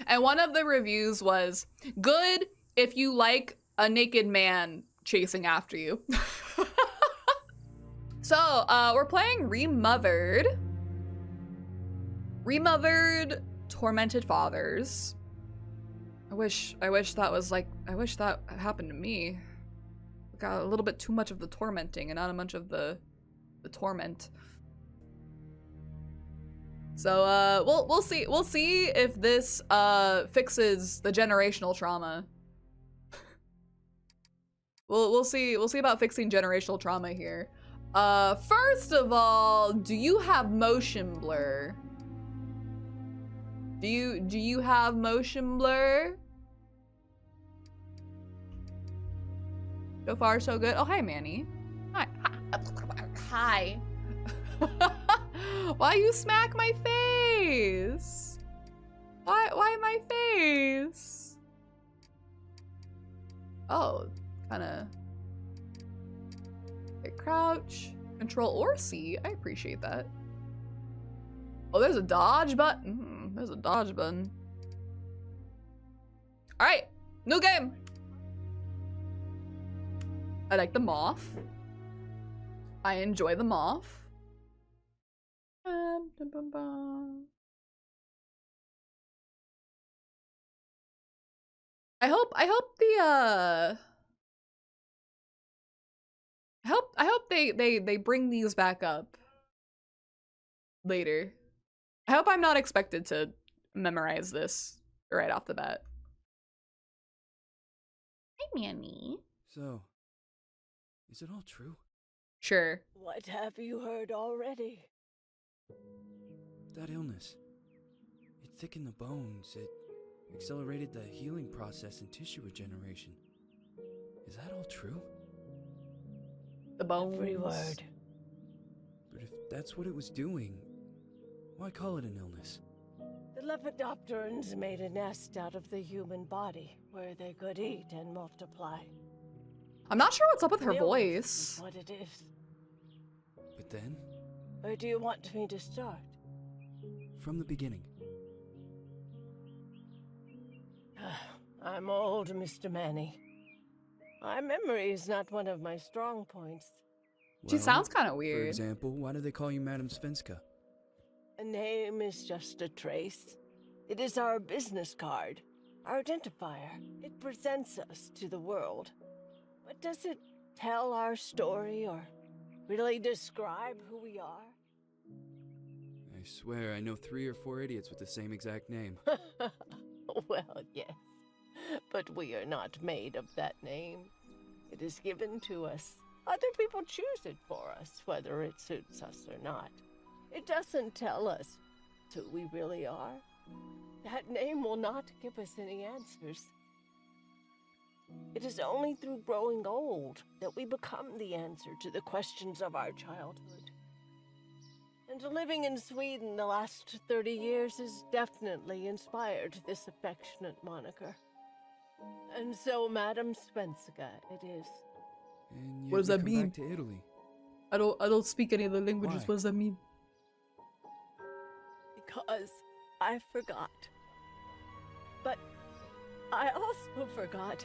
And one of the reviews was, good if you like a naked man chasing after you. So, we're playing Remothered. Remothered Tormented Fathers. I wish that was like, I wish that happened to me. Got a little bit too much of the tormenting and not a much of the torment. So we'll see if this fixes the generational trauma. we'll see about fixing generational trauma here. First of all, do you have motion blur? Do you have motion blur? So far, so good. Oh, hi, Manny. Hi. Hi. Why you smack my face? Why my face? Oh, kinda. Okay, crouch, control or C. I appreciate that. Oh, there's a dodge button. There's a dodge button. All right, new game. I like the moth. I enjoy the moth. I hope they bring these back up later. I hope I'm not expected to memorize this right off the bat. Hi, Manny. So, is it all true? Sure. What have you heard already? That illness. It thickened the bones. It accelerated the healing process and tissue regeneration. Is that all true? The bones. Every word. But if that's what it was doing, why call it an illness? The Lepidopterans made a nest out of the human body where they could eat and multiply. I'm not sure what's up with her An illness is voice. what it is. But then, Where do you want me to start? from the beginning. I'm old, Mr. Manny. My memory is not one of my strong points. She Well, sounds kind of For weird. example, why do they call you Madam Svenska? A name is just a trace. It is our business card, our identifier. It presents us to the world. But does it tell our story or really describe who we are? I swear I know 3 or 4 idiots with the same exact name. Well, yes. But we are not made of that name. It is given to us. Other people choose it for us, whether it suits us or not. It doesn't tell us who we really are. That name will not give us any answers. It is only through growing old that we become the answer to the questions of our childhood. And living in Sweden the last 30 years has definitely inspired this affectionate moniker. And so, Madam Svenska, it is. And yet What does you that come mean? back to Italy. I don't speak any of the languages. Why? What does that mean? Because I forgot. But I also forgot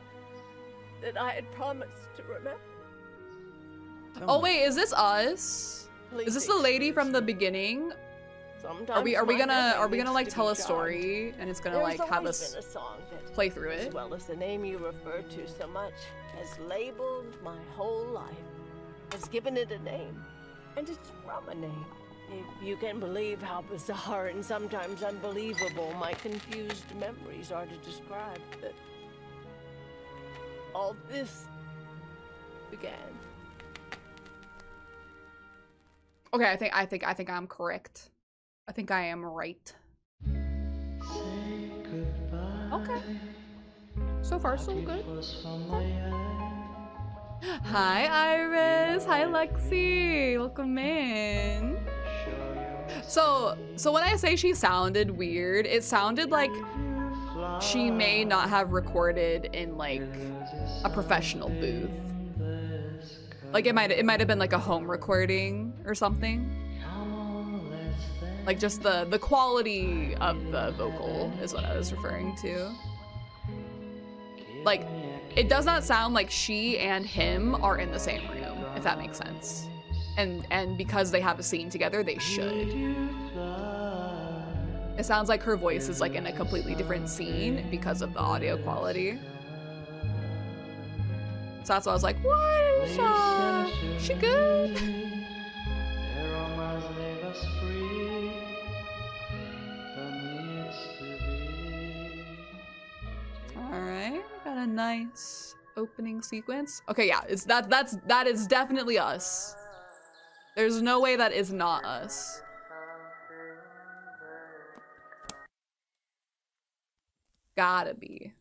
that I had promised to remember. Tell Oh me, wait, is this us? Please Is this the lady from the excuse me. beginning? Sometimes Are we my gonna memory like needs to tell be a story and it's gonna jogged. like have There's us always been a song that, play through as it? well as the name you refer to so much, has labeled my whole life, has given it a name, and it's from a name. If you can believe how bizarre and sometimes unbelievable my confused memories are to describe that all this began. Okay, I think I'm correct. I think I am right. Okay. So far, so good. Hi, Iris. Hi, Lexi. Welcome in. So when I say she sounded weird, it sounded like she may not have recorded in like a professional booth. Like it might have been like a home recording or something. Like just the quality of the vocal is what I was referring to. Like, it does not sound like she and him are in the same room, if that makes sense. And because they have a scene together, they should. It sounds like her voice is like in a completely different scene because of the audio quality. So that's why I was like, what? She good? All right, got a nice opening sequence. Okay, yeah, that is definitely us. There's no way that is not us. Gotta be.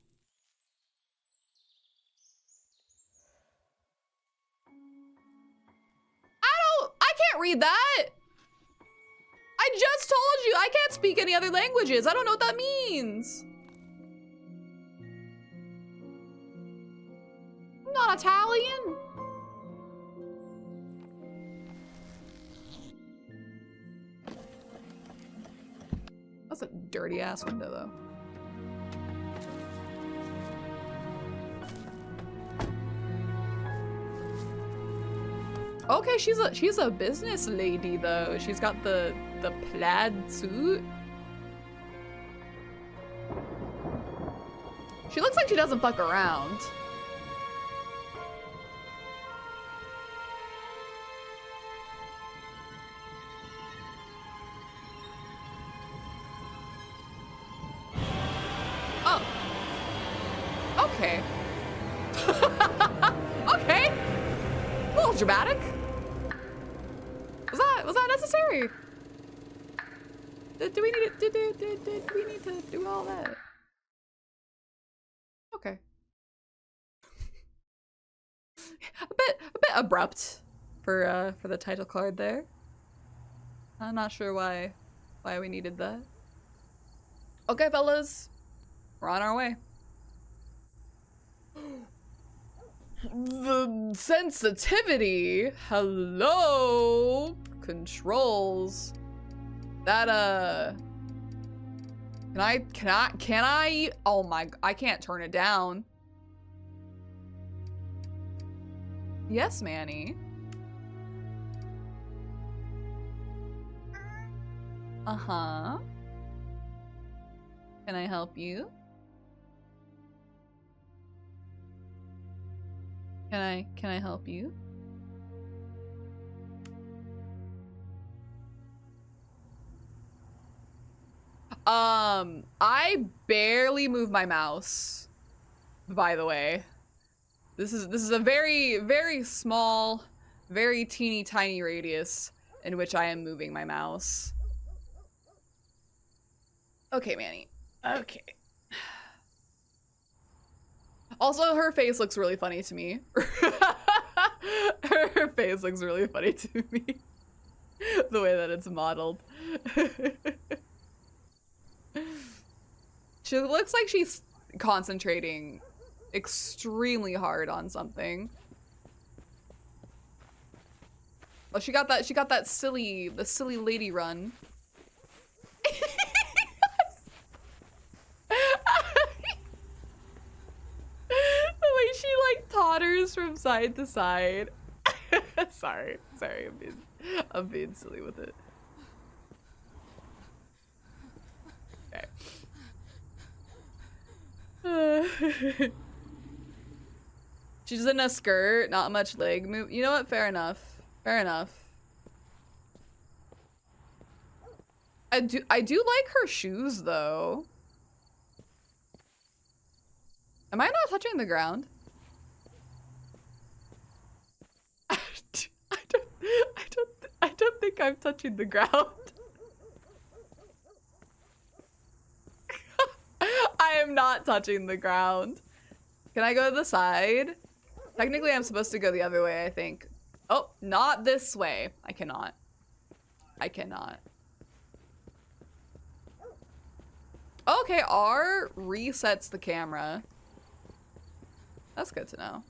I can't read that. I just told you I can't speak any other languages. I don't know what that means. I'm not Italian. That's a dirty ass window though. Okay, she's a business lady though. She's got the plaid suit. She looks like she doesn't fuck around. Oh. Okay. Okay. A little dramatic. Was that necessary? Do we need to did we need to do all that? Okay. a bit abrupt for the title card there. I'm not sure why we needed that. Okay, fellas. We're on our way. The sensitivity. Hello. Controls. That can I oh my, I can't turn it down. Yes, Manny. Uh-huh. Can I help you? Can I help you? I barely move my mouse, by the way. This is a very, very small, very teeny tiny radius in which I am moving my mouse. Okay, Manny. Okay. Also, her face looks really funny to me. Her face looks really funny to me. The way that it's modeled. She looks like she's concentrating extremely hard on something. Oh, she got that silly lady run. The way she like totters from side to side. sorry, I'm being silly with it. Okay. She's in a skirt, not much leg move. You know what? Fair enough. Fair enough. I do like her shoes though. Am I not touching the ground? I don't think I'm touching the ground. I am not touching the ground. Can I go to the side? Technically, I'm supposed to go the other way, I think. Oh, not this way. I cannot. I cannot. Okay, R resets the camera. That's good to know.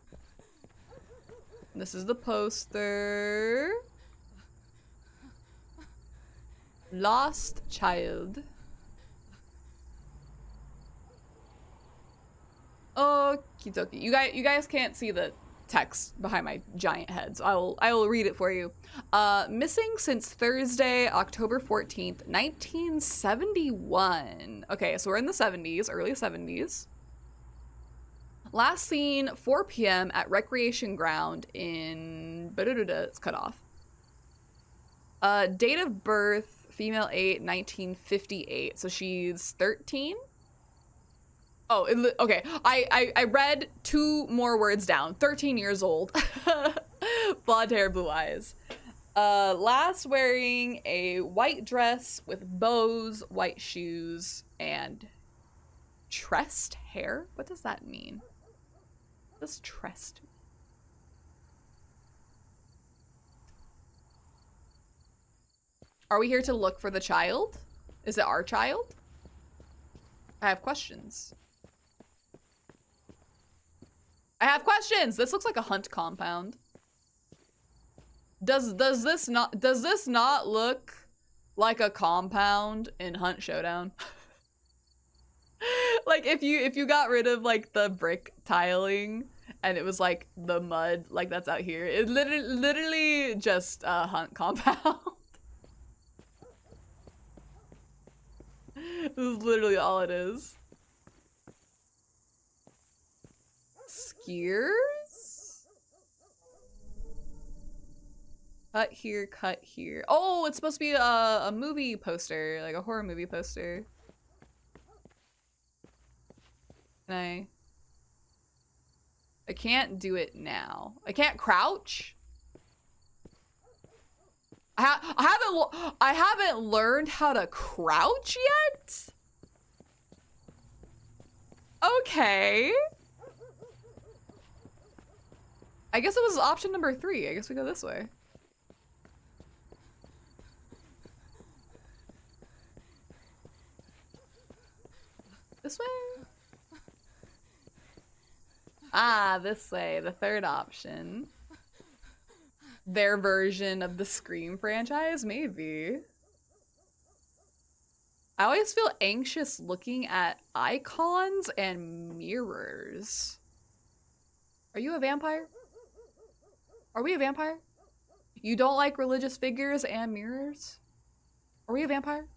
This is the poster. Lost child. Okie dokie. You guys can't see the text behind my giant head, so I will read it for you. Missing since Thursday, October 14th, 1971. Okay, so we're in the 70s, early 70s. Last seen 4 p.m. at recreation ground in it's cut off. Date of birth, female 8, 1958. So she's 13. Oh, okay. I read 2 more words down. 13 years old. Blonde hair, blue eyes. Last wearing a white dress with bows, white shoes, and tressed hair? What does that mean? What does tressed mean? Are we here to look for the child? Is it our child? I have questions. I have questions. This looks like a hunt compound. Does this not look like a compound in Hunt Showdown? Like if you got rid of like the brick tiling and it was like the mud like that's out here. It literally just a hunt compound. This is literally all it is. Skiers? Cut here, cut here. Oh, it's supposed to be a movie poster, like a horror movie poster. Can I can't do it now. I can't crouch? I haven't learned how to crouch yet? Okay. I guess it was option number 3. I guess we go this way. This way? Ah, this way. The 3rd option. Their version of the Scream franchise? Maybe. I always feel anxious looking at icons and mirrors. Are you a vampire? Are we a vampire? You don't like religious figures and mirrors? Are we a vampire?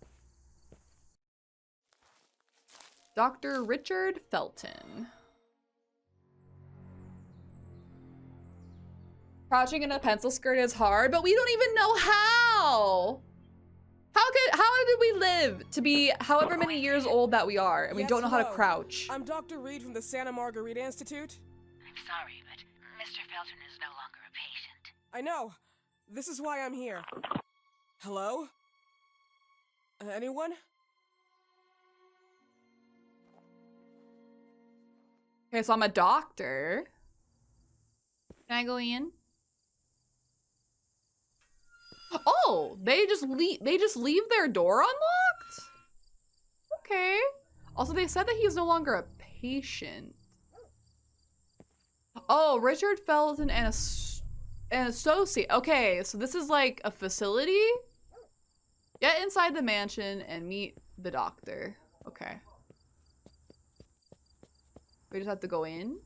Dr. Richard Felton. Crouching in a pencil skirt is hard, but we don't even know how. How did we live to be however many years old that we are, and we don't know how to crouch? I'm Dr. Reed from the Santa Margarita Institute. I'm sorry, but Mr. Felton is no longer a patient. I know. This is why I'm here. Hello? Anyone? Okay, so I'm a doctor. Can I go in? Oh, they just leave their door unlocked? Okay. Also, they said that he's no longer a patient. Oh, Richard Felton and an associate. Okay, so this is like a facility? Get inside the mansion and meet the doctor. Okay. We just have to go in?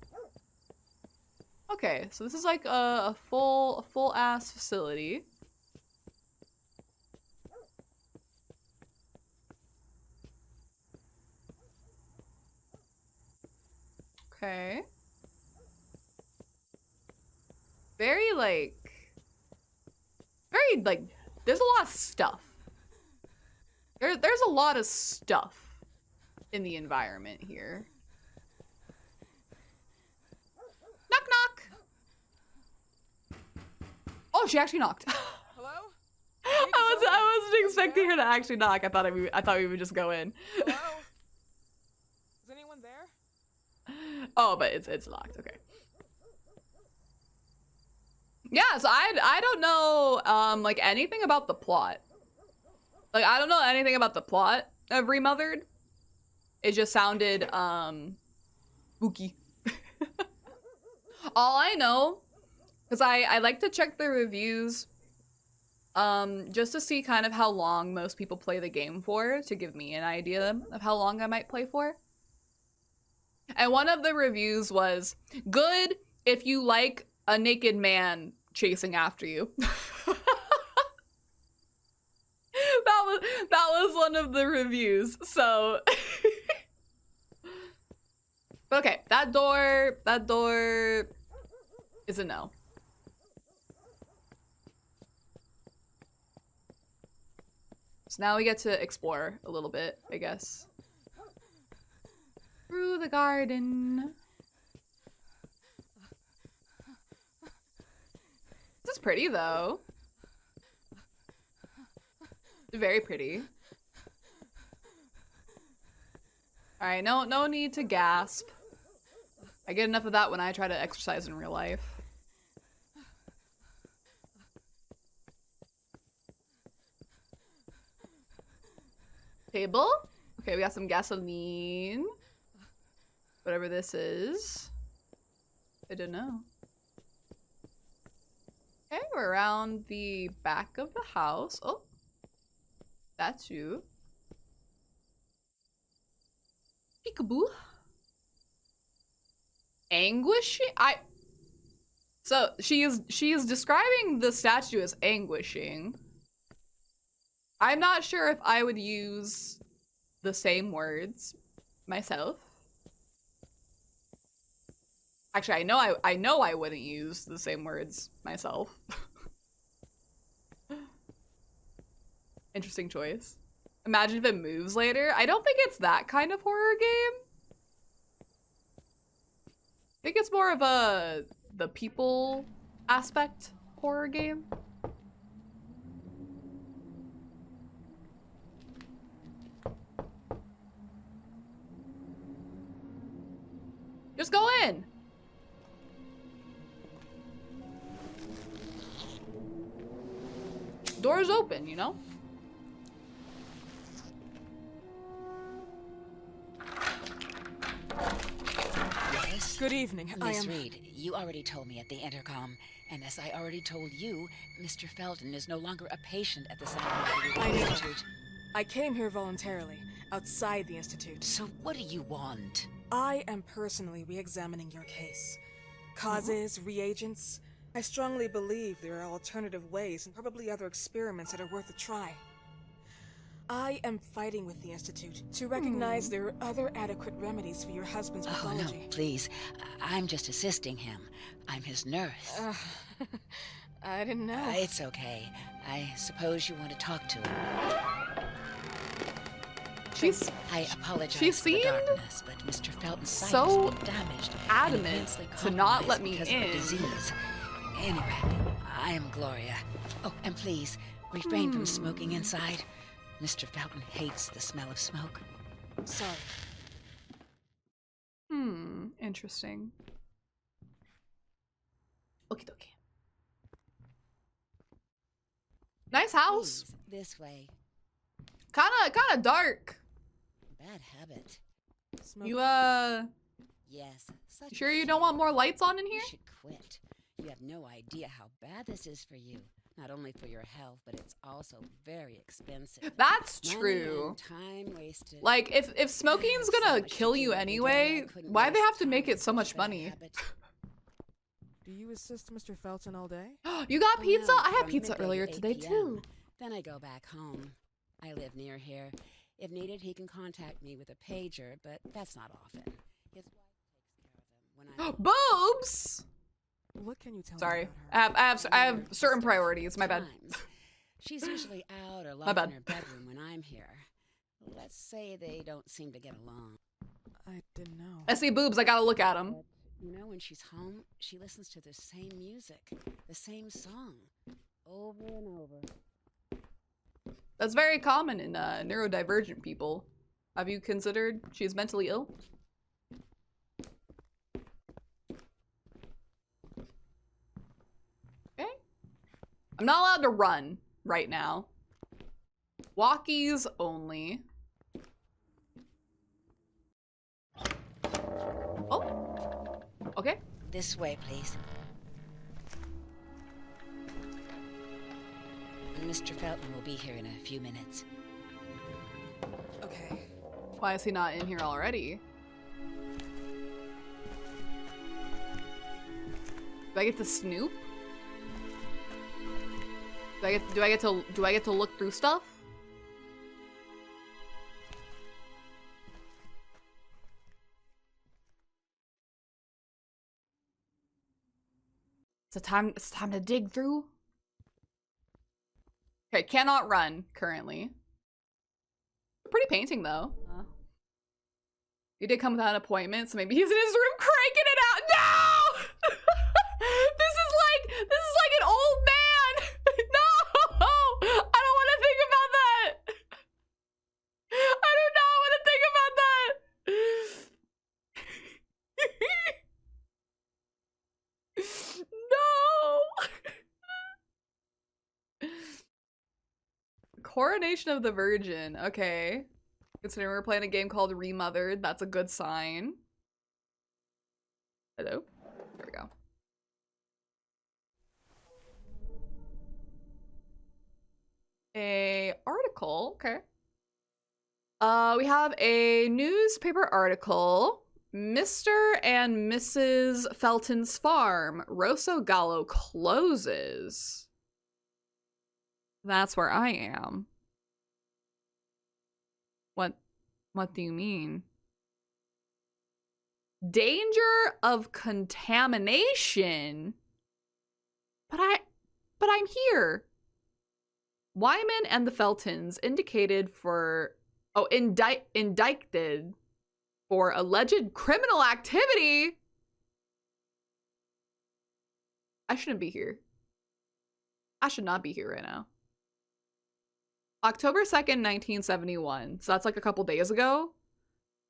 Okay, so this is like a full ass facility. Okay. Very like, there's a lot of stuff. There's a lot of stuff in the environment here. Knock knock. Oh, she actually knocked. Hello? I wasn't expecting her to actually knock. I thought we would just go in. Hello? Is anyone there? Oh, but it's locked. Okay. Yeah, so I don't know like anything about the plot. Like I don't know anything about the plot of Remothered. It just sounded spooky. All I know, because I like to check the reviews just to see kind of how long most people play the game for, to give me an idea of how long I might play for. And one of the reviews was, good if you like a naked man chasing after you. That was one of the reviews, so. Okay, that door is a no. So now we get to explore a little bit, I guess. Through the garden. This is pretty though. Very pretty. All right, no need to gasp. I get enough of that when I try to exercise in real life. Table? Okay, we got some gasoline. Whatever this is. I don't know. Okay, we're around the back of the house. Oh, that's you. Peekaboo. Anguishing? So she is describing the statue as anguishing. I'm not sure if I would use the same words myself. Actually, I know I wouldn't use the same words myself. Interesting choice. Imagine if it moves later. I don't think it's that kind of horror game. I think it's more of the people aspect horror game. Just go in. Door's open, you know? Yes? Good evening. Miss Reed, you already told me at the intercom, and as I already told you, Mr. Felton is no longer a patient at the Scientific I know. Institute. I came here voluntarily, outside the Institute. So what do you want? I am personally re-examining your case. Causes, reagents. I strongly believe there are alternative ways and probably other experiments that are worth a try. I am fighting with the Institute to recognize there are other adequate remedies for your husband's Oh, pathology. no, please. I'm just assisting him. I'm his nurse. I didn't know. It's okay. I suppose you want to talk to him. I apologize She for the seemed darkness, but Mr. Felton's sight so has been damaged adamant and immensely to not compromised let me because of the in. disease. Anyway, I am Gloria. Oh, and please, refrain from smoking inside. Mr. Felton hates the smell of smoke. Sorry. Interesting. Okie dokie. Nice house. Please, this way. Kinda dark. Bad habit. Smoke. You Yes. Such a sure you shame. don't want more lights on in here? You should quit. You have no idea how bad this is for you. Not only for your health, but it's also very expensive. That's Money true. and time wasted. Like, if smoking's So gonna much to kill do you every day, anyway, I couldn't why they waste have to make time it so on much such a bad money? habit. Do you assist Mr. Felton all day? You got Oh, pizza? no, I had from pizza midday to earlier 8 today p.m. too. Then I go back home. I live near here. If needed, he can contact me with a pager, but that's not often. His wife takes care of him when I'm Boobs! What can you tell Sorry. me about her? I have certain priorities, my bad. times. She's usually out or My locked bad. in her bedroom when I'm here. Let's say they don't seem to get along. I didn't know. I see boobs, I gotta look at them. But, you know, when she's home, she listens to the same music, the same song, over and over. That's very common in neurodivergent people. Have you considered she's mentally ill? Okay. I'm not allowed to run right now. Walkies only. Oh. Okay. This way, please. Mr. Felton will be here in a few minutes. Okay. Why is he not in here already? Do I get to snoop? Do I get to look through stuff? It's time to dig through. Okay, cannot run currently. Pretty painting though. He did come without an appointment, so maybe he's in his room cranking it out. No! This is like an old man. No! I don't want to think about that. I do not want to think about that. No! Coronation of the Virgin. Okay. Considering we're playing a game called Remothered, that's a good sign. Hello? There we go. A article, okay. We have a newspaper article. Mr. and Mrs. Felton's farm, Rosso Gallo closes. That's where I am. What do you mean? Danger of contamination? But I'm here. Wyman and the Feltons indicted for indicted for alleged criminal activity. I shouldn't be here. I should not be here right now. October 2nd, 1971. So that's like a couple days ago.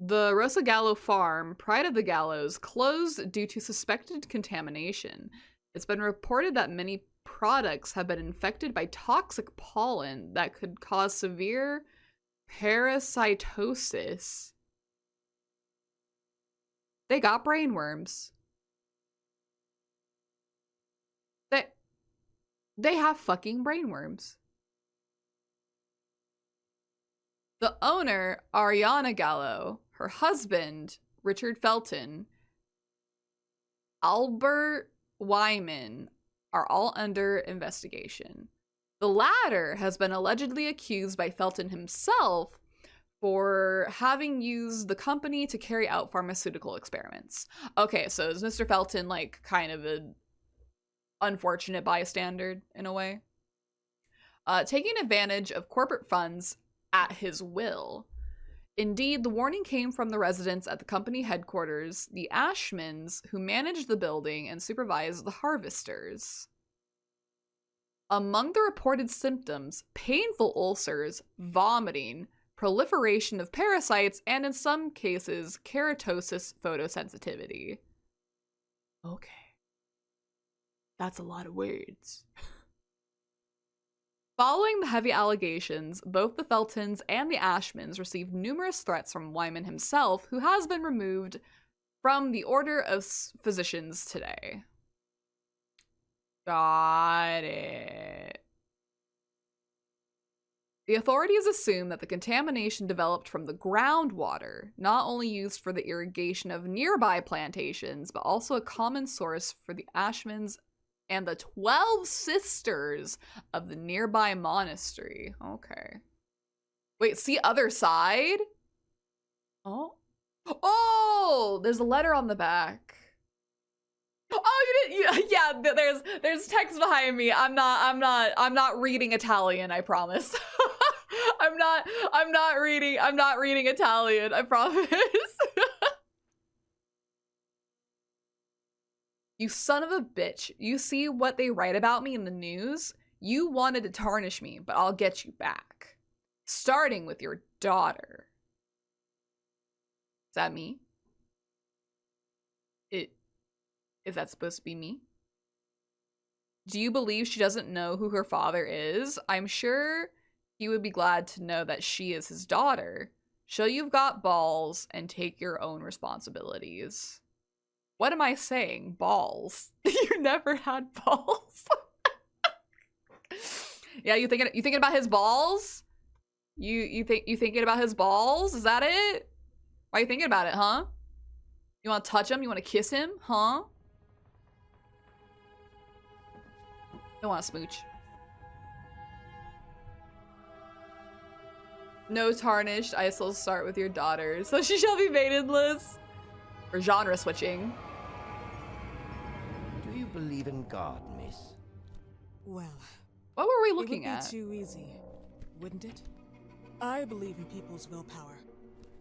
The Rosso Gallo farm, Pride of the Gallows, closed due to suspected contamination. It's been reported that many products have been infected by toxic pollen that could cause severe parasitosis. They got brainworms. They have fucking brainworms. The owner, Ariana Gallo, her husband, Richard Felton, Albert Wyman, are all under investigation. The latter has been allegedly accused by Felton himself for having used the company to carry out pharmaceutical experiments. Okay, so is Mr. Felton like kind of an unfortunate bystander in a way? Taking advantage of corporate funds at his will. Indeed, the warning came from the residents at the company headquarters, the Ashmans, who managed the building and supervised the harvesters. Among the reported symptoms, painful ulcers, vomiting, proliferation of parasites, and in some cases, keratosis photosensitivity. Okay. That's a lot of words. Following the heavy allegations, both the Feltons and the Ashmans received numerous threats from Wyman himself, who has been removed from the Order of Physicians today. Got it. The authorities assume that the contamination developed from the groundwater, not only used for the irrigation of nearby plantations, but also a common source for the Ashmans and the 12 sisters of the nearby monastery. Okay. Wait, see other side? Oh. Oh, there's a letter on the back. Oh, you didn't. Yeah, there's text behind me. I'm not reading Italian, I promise. I'm not reading Italian, I promise. You son of a bitch. You see what they write about me in the news? You wanted to tarnish me, but I'll get you back. Starting with your daughter. Is that me? Is that supposed to be me? Do you believe she doesn't know who her father is? I'm sure he would be glad to know that she is his daughter. Show you've got balls and take your own responsibilities. What am I saying? Balls. You never had balls. Yeah, you thinking about his balls? You thinking about his balls? Is that it? Why are you thinking about it, huh? You want to touch him? You want to kiss him, huh? Don't want to smooch. No tarnished. I still start with your daughter, so she shall be maidenless. Or genre switching. Do you believe in God, miss? Well, What were we it looking would at? be too easy, wouldn't it? I believe in people's willpower.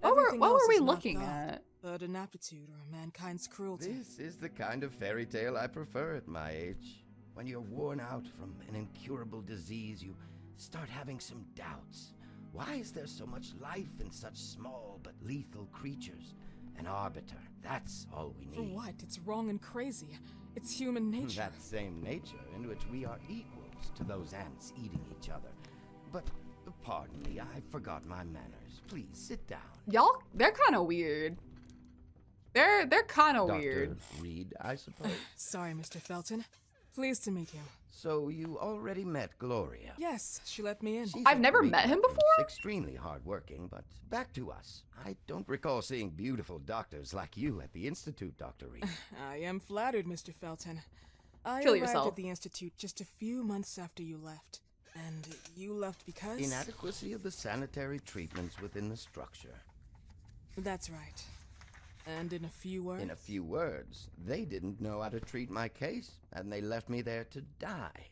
What Everything were else we is not looking God, at? but an aptitude or mankind's cruelty. This is the kind of fairy tale I prefer at my age. When you're worn out from an incurable disease, you start having some doubts. Why is there so much life in such small but lethal creatures? An arbiter, that's all we need. For what? It's wrong and crazy. It's human nature. That same nature in which we are equals to those ants eating each other. But, pardon me, I forgot my manners. Please, sit down. Y'all, they're kind of weird. They're kind of weird. Dr. Reed, I suppose. Sorry, Mr. Felton. Pleased to meet you. So you already met Gloria? Yes, she let me in. She's I've a never great met him reference, before? Extremely hardworking, but back to us. I don't recall seeing beautiful doctors like you at the Institute, Dr. Reed. I am flattered, Mr. Felton. I Kill arrived yourself. at the Institute just a few months after you left. And you left because? Inadequacy of the sanitary treatments within the structure. That's right. And in a few words? In a few words, they didn't know how to treat my case, and they left me there to die.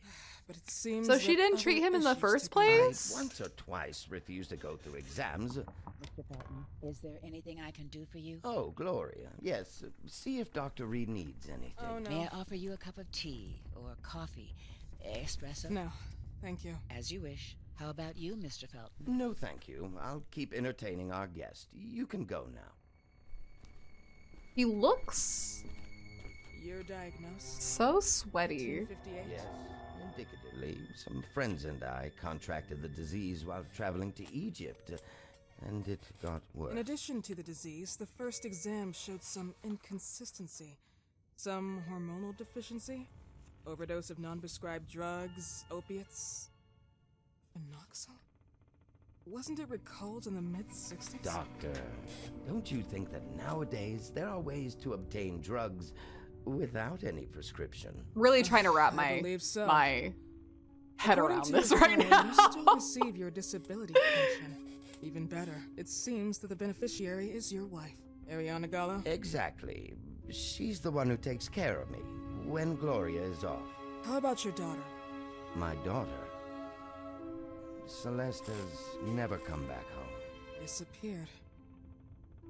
But it seems So she that didn't other treat him in the issues first took place. place? I once or twice refused to go through exams. Mr. Felton, is there anything I can do for you? Oh, Gloria, yes. See if Dr. Reed needs anything. Oh, no. May I offer you a cup of tea or coffee? Espresso? No, thank you. As you wish. How about you, Mr. Felton? No, thank you. I'll keep entertaining our guest. You can go now. He looks You're diagnosed. so sweaty. 258. Yes, indicatively, some friends and I contracted the disease while traveling to Egypt, and it got worse. In addition to the disease, the first exam showed some inconsistency. Some hormonal deficiency, overdose of non-prescribed drugs, opiates, phenoxyl. Wasn't it recalled in the mid-60s? Doctor, don't you think that nowadays there are ways to obtain drugs without any prescription? Really trying to wrap I my believe so. my head According around to this your right file, You still now. receive your disability pension. Even better, it seems that the beneficiary is your wife, Ariana Gallo. Exactly. She's the one who takes care of me when Gloria is off. How about your daughter? My daughter, Celeste, has never come back home. Disappeared.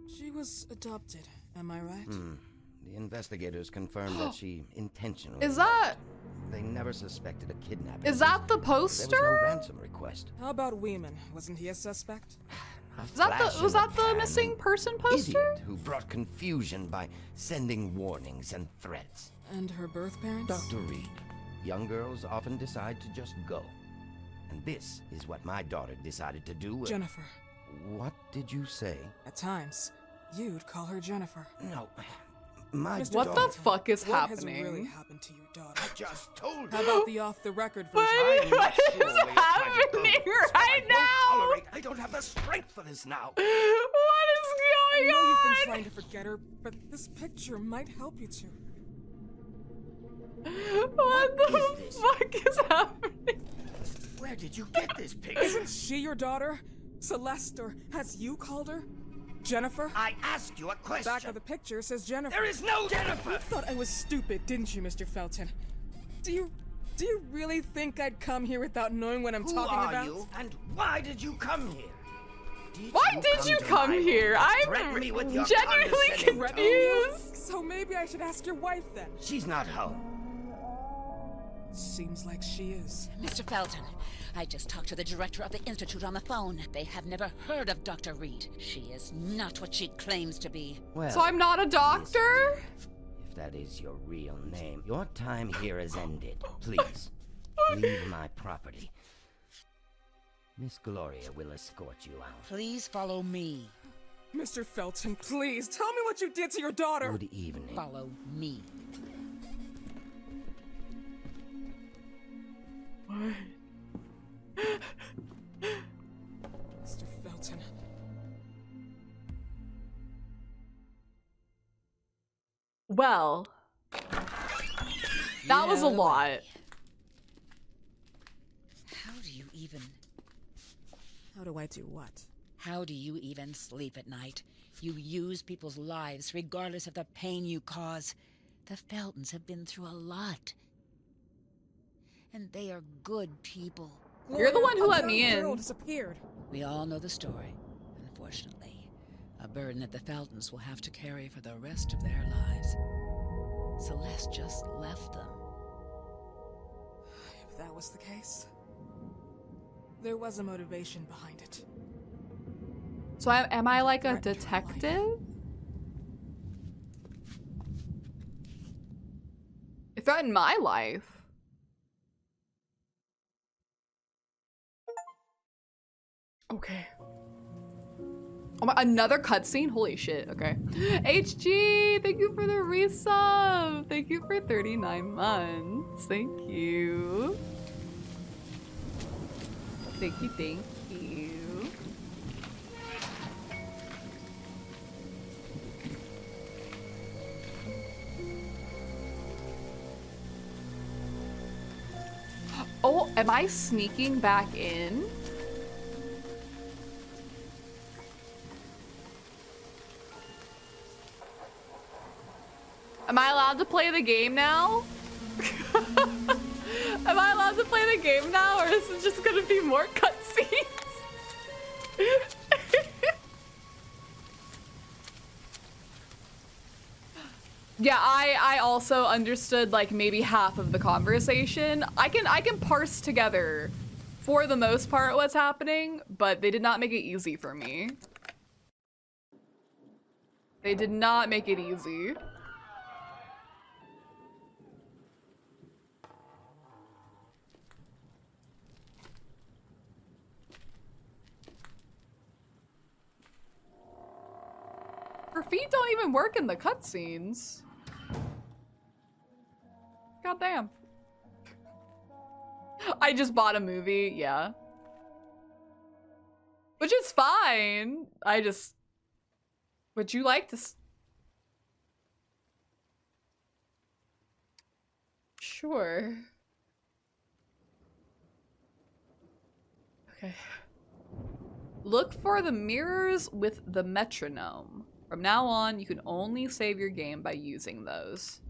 She was adopted, am I right? The investigators confirmed that she intentionally Is that They never suspected a kidnapping. is that the There was no poster? ransom request. How about Weeman? Wasn't he a suspect? A Is that flash the in was that the pan, missing an person poster? Idiot who brought confusion by sending warnings and threats. And her birth parents? Dr. Reed, young girls often decide to just go. And this is what my daughter decided to do. Jennifer. What did you say? At times, you'd call her Jennifer. No, my Mr. What the daughter. fuck is What happening? has really happened to your daughter? I just told How you. about the off-the-record version? What? I'm not What sure is where you're trying to go happening with this, but right I now? won't tolerate. I don't have the strength for this now. What is I going know you've been on? trying to forget her, but this picture might help you to. What the is this? fuck is happening? Where did you get this picture? Isn't she your daughter? Celeste, or has you called her? Jennifer? I asked you a question. Back of the picture says Jennifer. There is no Jennifer. You thought I was stupid, didn't you, Mr. Felton? Do you really think I'd come here without knowing what I'm Who talking are about? you, and why did you come here? Why did you to come my home here? to I'm threaten me with your genuinely condescending tone? confused. So maybe I should ask your wife then. She's not home. Seems like she is. Mr. Felton, I just talked to the director of the Institute on the phone. They have never heard of Dr. Reed. She is not what she claims to be. Well, So I'm not a doctor? if that is your real name, your time here has ended. Please, leave my property. Miss Gloria will escort you out. Please follow me. Mr. Felton, please tell me what you did to your daughter. Good evening. Follow me. Mr. Felton. Well, that was a lot. How do you even... How do I do what? How do you even sleep at night? You use people's lives regardless of the pain you cause. The Feltons have been through a lot. And they are good people. You're the one who A let me young girl in. disappeared. We all know the story, unfortunately. A burden that the Feltons will have to carry for the rest of their lives. Celeste just left them. If that was the case, there was a motivation behind it. So am I like a Threatened her detective? It threatened my life. Okay. Oh my, another cutscene? Holy shit, okay. HG, thank you for the resub. Thank you for 39 months. Thank you. Thank you, thank you. Oh, am I sneaking back in? Am I allowed to play the game now? Am I allowed to play the game now, or is it just gonna be more cutscenes? Yeah, I also understood like maybe half of the conversation. I can parse together for the most part what's happening, but they did not make it easy for me. They did not make it easy. Her feet don't even work in the cutscenes. God damn. I just bought a movie, yeah. Which is fine. Would you like to Sure. Okay. Look for the mirrors with the metronome. From now on, you can only save your game by using those.